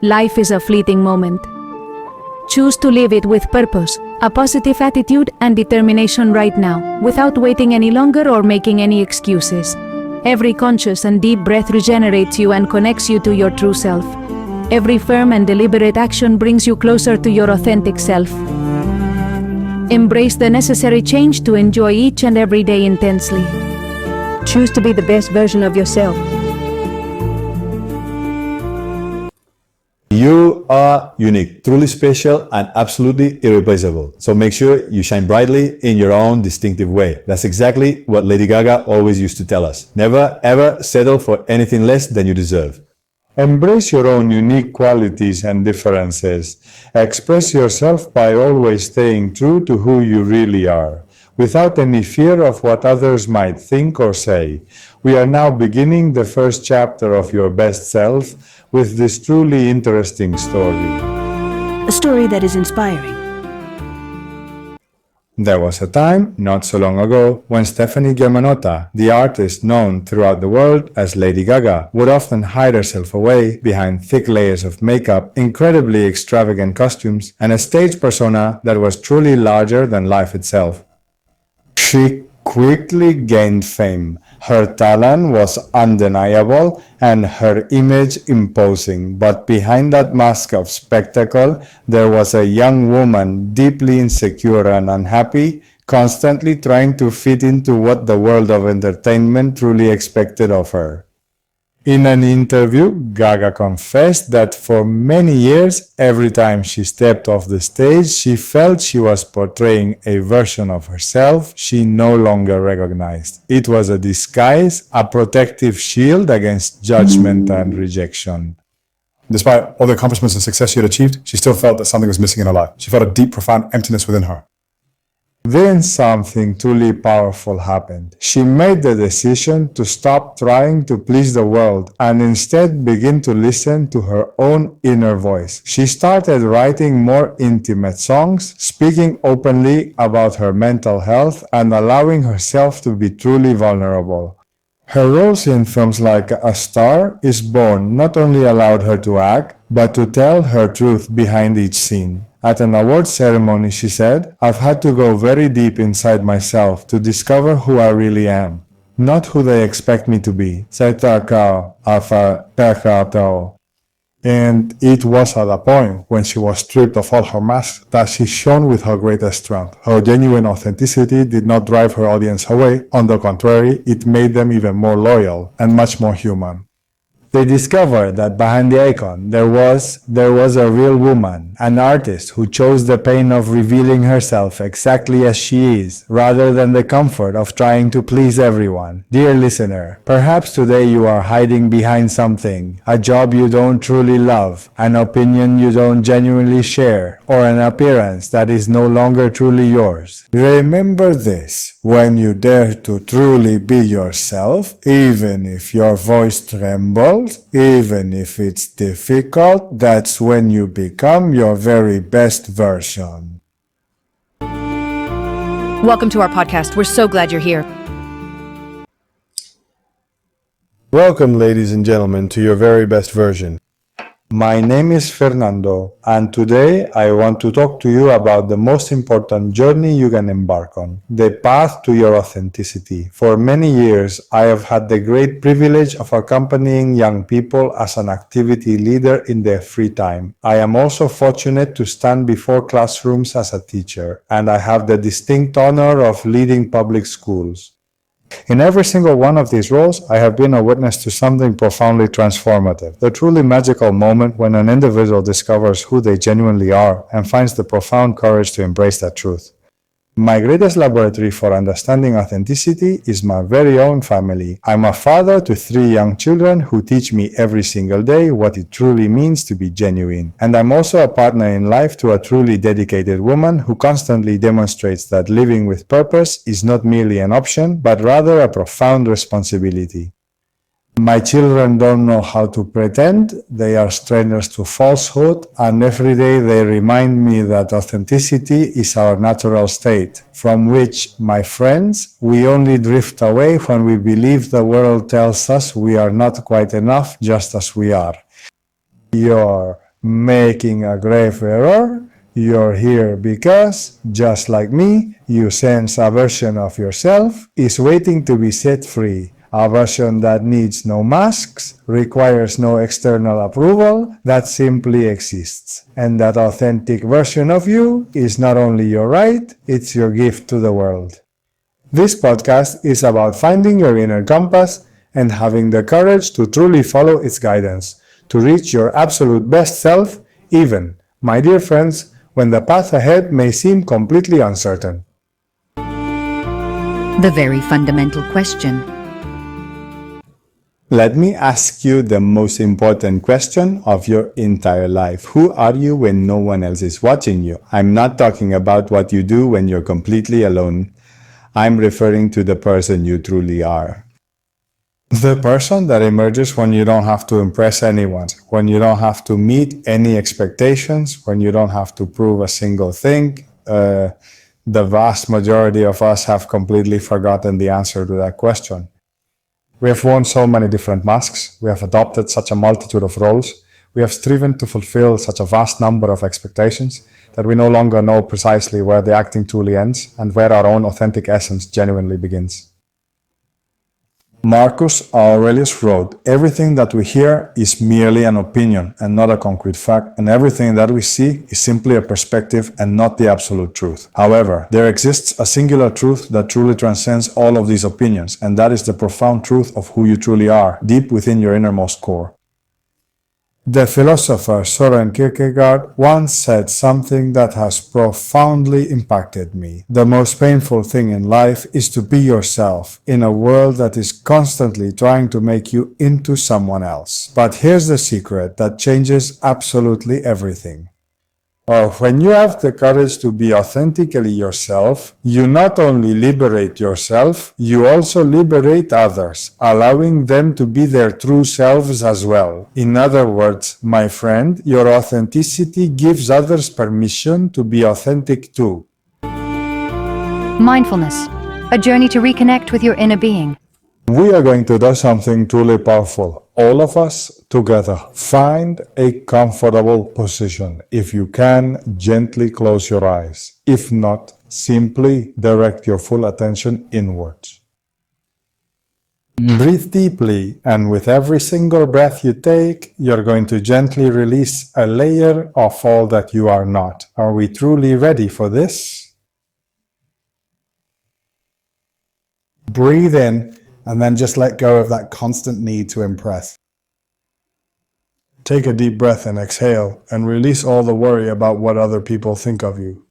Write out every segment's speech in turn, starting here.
Life is a fleeting moment. Choose to live it with purpose, a positive attitude and determination right now, without waiting any longer or making any excuses. Every conscious and deep breath regenerates you and connects you to your true self. Every firm and deliberate action brings you closer to your authentic self. Embrace the necessary change to enjoy each and every day intensely. Choose to be the best version of yourself. You are unique, truly special, and absolutely irreplaceable. So make sure you shine brightly in your own distinctive way. That's exactly what Lady Gaga always used to tell us. Never, ever settle for anything less than you deserve. Embrace your own unique qualities and differences. Express yourself by always staying true to who you really are, without any fear of what others might think or say. We are now beginning the first chapter of your best self with this truly interesting story. A story that is inspiring. There was a time, not so long ago, when Stephanie Germanotta, the artist known throughout the world as Lady Gaga, would often hide herself away behind thick layers of makeup, incredibly extravagant costumes, and a stage persona that was truly larger than life itself. She quickly gained fame. Her talent was undeniable and her image imposing, but behind that mask of spectacle, there was a young woman deeply insecure and unhappy, constantly trying to fit into what the world of entertainment truly expected of her. In an interview, Gaga confessed that for many years, every time she stepped off the stage, she felt she was portraying a version of herself she no longer recognized. It was a disguise, a protective shield against judgment and rejection. Despite all the accomplishments and success she had achieved, she still felt that something was missing in her life. She felt a deep, profound emptiness within her. Then something truly powerful happened. She made the decision to stop trying to please the world and instead begin to listen to her own inner voice. She started writing more intimate songs, speaking openly about her mental health and allowing herself to be truly vulnerable. Her roles in films like A Star is Born not only allowed her to act, but to tell her truth behind each scene. At an awards ceremony, she said, "I've had to go very deep inside myself to discover who I really am, not who they expect me to be." And it was at a point when she was stripped of all her masks that she shone with her greatest strength. Her genuine authenticity did not drive her audience away. On the contrary, it made them even more loyal and much more human. They discovered that behind the icon, there was a real woman, an artist who chose the pain of revealing herself exactly as she is, rather than the comfort of trying to please everyone. Dear listener, perhaps today you are hiding behind something, a job you don't truly love, an opinion you don't genuinely share, or an appearance that is no longer truly yours. Remember this, when you dare to truly be yourself, even if your voice trembles, even if it's difficult, that's when you become your very best version. Welcome to our podcast. We're so glad you're here. Welcome, ladies and gentlemen, to your very best version. My name is Fernando, and today I want to talk to you about the most important journey you can embark on, the path to your authenticity. For many years, I have had the great privilege of accompanying young people as an activity leader in their free time. I am also fortunate to stand before classrooms as a teacher, and I have the distinct honor of leading public schools. In every single one of these roles, I have been a witness to something profoundly transformative, the truly magical moment when an individual discovers who they genuinely are and finds the profound courage to embrace that truth. My greatest laboratory for understanding authenticity is my very own family. I'm a father to 3 young children who teach me every single day what it truly means to be genuine. And I'm also a partner in life to a truly dedicated woman who constantly demonstrates that living with purpose is not merely an option, but rather a profound responsibility. My children don't know how to pretend, they are strangers to falsehood, and every day they remind me that authenticity is our natural state, from which, my friends, we only drift away when we believe the world tells us we are not quite enough just as we are. You're making a grave error. You're here because, just like me, you sense a version of yourself is waiting to be set free. A version that needs no masks, requires no external approval, that simply exists. And that authentic version of you is not only your right, it's your gift to the world. This podcast is about finding your inner compass and having the courage to truly follow its guidance, to reach your absolute best self, even, my dear friends, when the path ahead may seem completely uncertain. The very fundamental question. Let me ask you the most important question of your entire life. Who are you when no one else is watching you? I'm not talking about what you do when you're completely alone. I'm referring to the person you truly are. The person that emerges when you don't have to impress anyone, when you don't have to meet any expectations, when you don't have to prove a single thing. The vast majority of us have completely forgotten the answer to that question. We have worn so many different masks, we have adopted such a multitude of roles, we have striven to fulfill such a vast number of expectations that we no longer know precisely where the acting truly ends and where our own authentic essence genuinely begins. Marcus Aurelius wrote, "Everything that we hear is merely an opinion and not a concrete fact, and everything that we see is simply a perspective and not the absolute truth. However, there exists a singular truth that truly transcends all of these opinions, and that is the profound truth of who you truly are, deep within your innermost core." The philosopher Søren Kierkegaard once said something that has profoundly impacted me. The most painful thing in life is to be yourself in a world that is constantly trying to make you into someone else. But here's the secret that changes absolutely everything. When you have the courage to be authentically yourself, you not only liberate yourself, you also liberate others, allowing them to be their true selves as well. In other words, my friend, your authenticity gives others permission to be authentic too. Mindfulness, a journey to reconnect with your inner being. We are going to do something truly powerful. All of us together. Find a comfortable position. If you can, gently close your eyes. If not, simply direct your full attention inwards. Breathe deeply, and with every single breath you take, you're going to gently release a layer of all that you are not. Are we truly ready for this? Breathe in, and then just let go of that constant need to impress. Take a deep breath and exhale, and release all the worry about what other people think of you.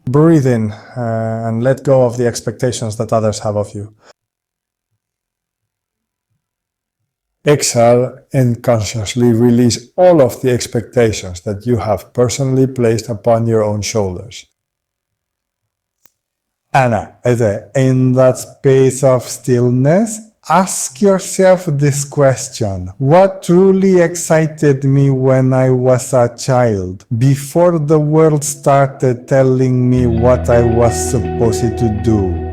Breathe in and let go of the expectations that others have of you. Exhale and consciously release all of the expectations that you have personally placed upon your own shoulders. Anna, in that space of stillness, ask yourself this question. What truly excited me when I was a child, before the world started telling me what I was supposed to do?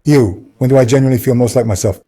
You, when do I genuinely feel most like myself?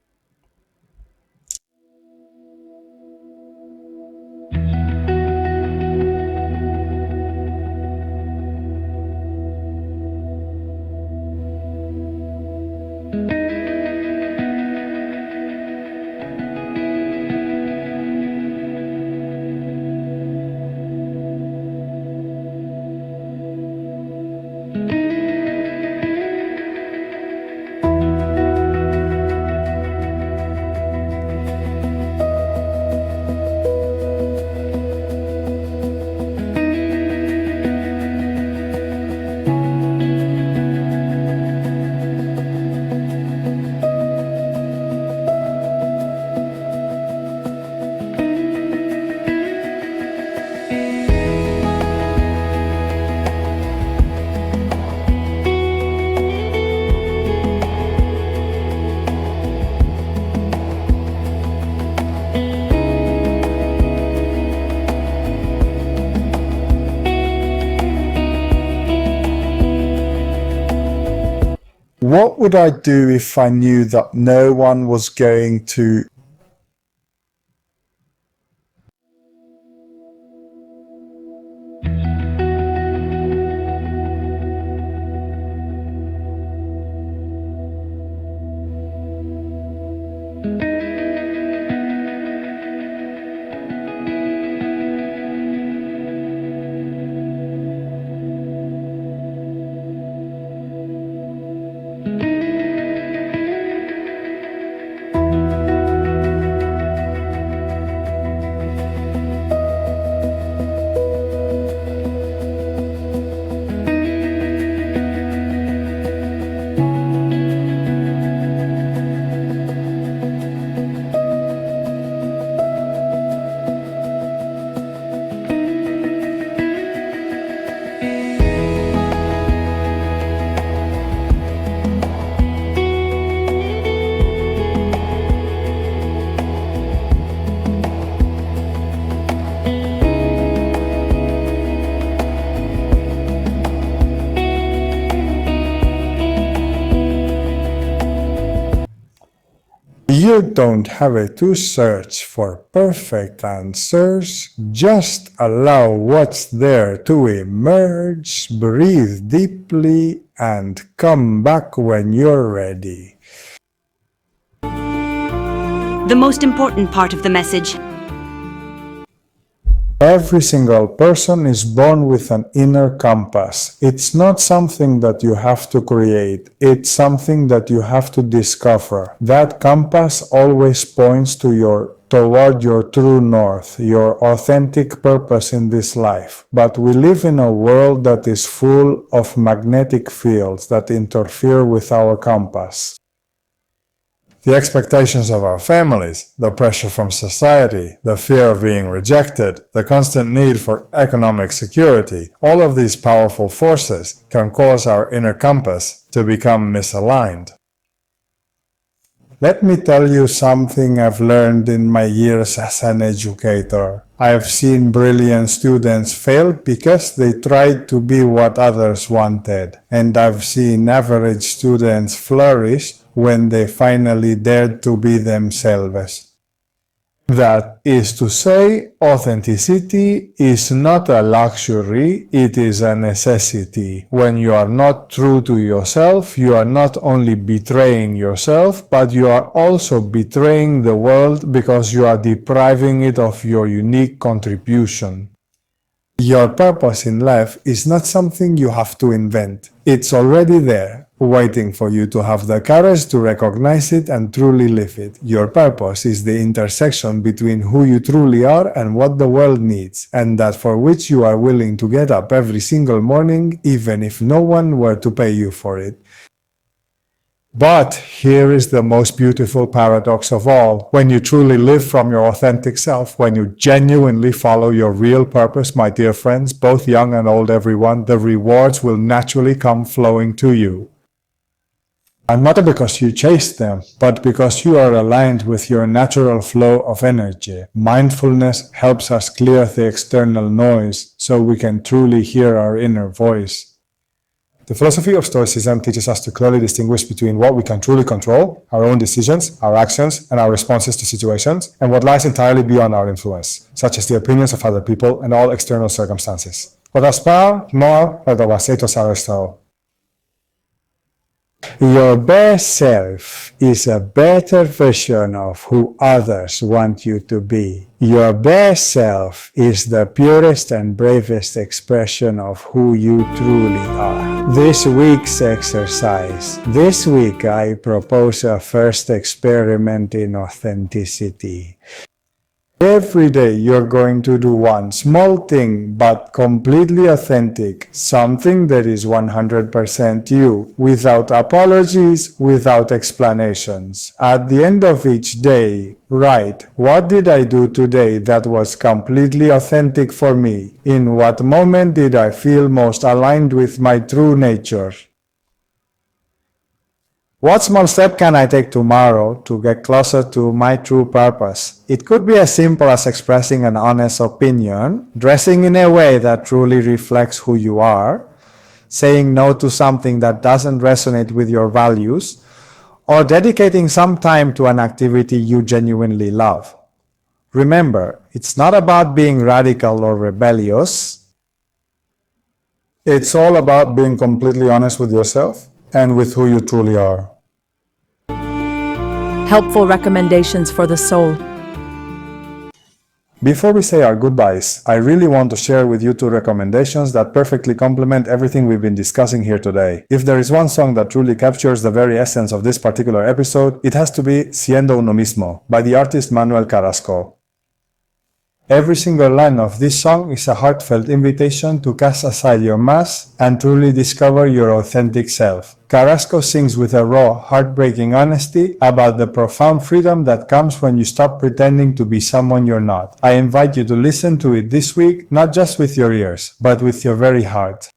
would I do if I knew that no one was going to You don't have to search for perfect answers, just allow what's there to emerge, breathe deeply, and come back when you're ready. The most important part of the message. Every single person is born with an inner compass. It's not something that you have to create. It's something that you have to discover. That compass always points toward your true north, your authentic purpose in this life. But we live in a world that is full of magnetic fields that interfere with our compass. The expectations of our families, the pressure from society, the fear of being rejected, the constant need for economic security, all of these powerful forces can cause our inner compass to become misaligned. Let me tell you something I've learned in my years as an educator. I've seen brilliant students fail because they tried to be what others wanted, and I've seen average students flourish when they finally dared to be themselves. That is to say, authenticity is not a luxury, it is a necessity. When you are not true to yourself, you are not only betraying yourself, but you are also betraying the world because you are depriving it of your unique contribution. Your purpose in life is not something you have to invent. It's already there, waiting for you to have the courage to recognize it and truly live it. Your purpose is the intersection between who you truly are and what the world needs, and that for which you are willing to get up every single morning, even if no one were to pay you for it. But here is the most beautiful paradox of all. When you truly live from your authentic self, when you genuinely follow your real purpose, my dear friends, both young and old everyone, the rewards will naturally come flowing to you. And not because you chase them, but because you are aligned with your natural flow of energy. Mindfulness helps us clear the external noise so we can truly hear our inner voice. The philosophy of Stoicism teaches us to clearly distinguish between what we can truly control, our own decisions, our actions, and our responses to situations, and what lies entirely beyond our influence, such as the opinions of other people and all external circumstances. Your best self is a better version of who others want you to be. Your best self is the purest and bravest expression of who you truly are. This week's exercise. This week I propose a first experiment in authenticity. Every day you're going to do one small thing, but completely authentic, something that is 100% you, without apologies, without explanations. At the end of each day, write, what did I do today that was completely authentic for me? In what moment did I feel most aligned with my true nature? What small step can I take tomorrow to get closer to my true purpose? It could be as simple as expressing an honest opinion, dressing in a way that truly reflects who you are, saying no to something that doesn't resonate with your values, or dedicating some time to an activity you genuinely love. Remember, it's not about being radical or rebellious. It's all about being completely honest with yourself and with who you truly are. Helpful recommendations for the soul. Before we say our goodbyes, I really want to share with you 2 recommendations that perfectly complement everything we've been discussing here today. If there is one song that truly captures the very essence of this particular episode, it has to be Siendo, mismo by the artist Manuel Carrasco. Every single line of this song is a heartfelt invitation to cast aside your mask and truly discover your authentic self. Carrasco sings with a raw, heartbreaking honesty about the profound freedom that comes when you stop pretending to be someone you're not. I invite you to listen to it this week, not just with your ears, but with your very heart.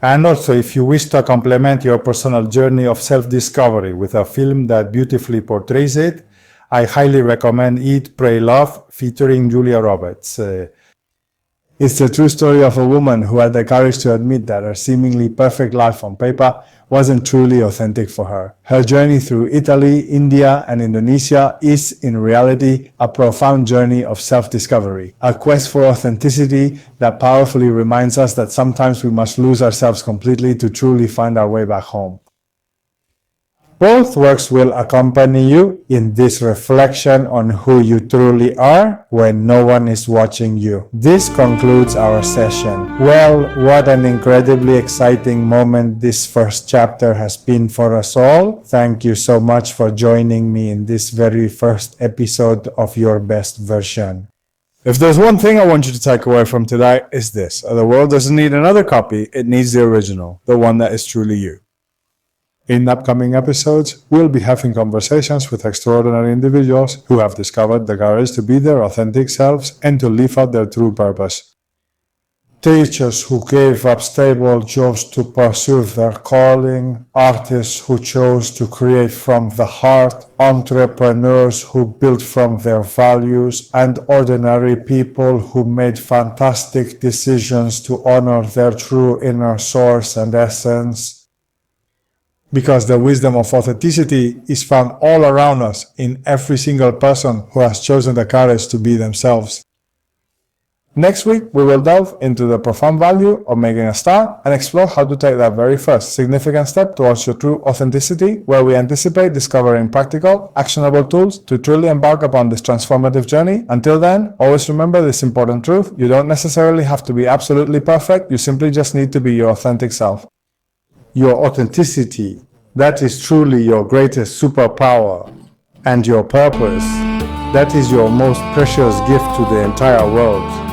And also, if you wish to complement your personal journey of self-discovery with a film that beautifully portrays it, I highly recommend Eat, Pray, Love, featuring Julia Roberts. It's the true story of a woman who had the courage to admit that her seemingly perfect life on paper wasn't truly authentic for her. Her journey through Italy, India, and Indonesia is, in reality, a profound journey of self-discovery, a quest for authenticity that powerfully reminds us that sometimes we must lose ourselves completely to truly find our way back home. Both works will accompany you in this reflection on who you truly are when no one is watching you. This concludes our session. Well, what an incredibly exciting moment this first chapter has been for us all. Thank you so much for joining me in this very first episode of Your Best Version. If there's one thing I want you to take away from today, is this. The world doesn't need another copy, it needs the original, the one that is truly you. In upcoming episodes, we'll be having conversations with extraordinary individuals who have discovered the courage to be their authentic selves and to live out their true purpose. Teachers who gave up stable jobs to pursue their calling, artists who chose to create from the heart, entrepreneurs who built from their values, and ordinary people who made fantastic decisions to honor their true inner source and essence. Because the wisdom of authenticity is found all around us in every single person who has chosen the courage to be themselves. Next week, we will delve into the profound value of making a start and explore how to take that very first significant step towards your true authenticity, where we anticipate discovering practical, actionable tools to truly embark upon this transformative journey. Until then, always remember this important truth: you don't necessarily have to be absolutely perfect, you simply just need to be your authentic self. Your authenticity, that is truly your greatest superpower, and your purpose, that is your most precious gift to the entire world.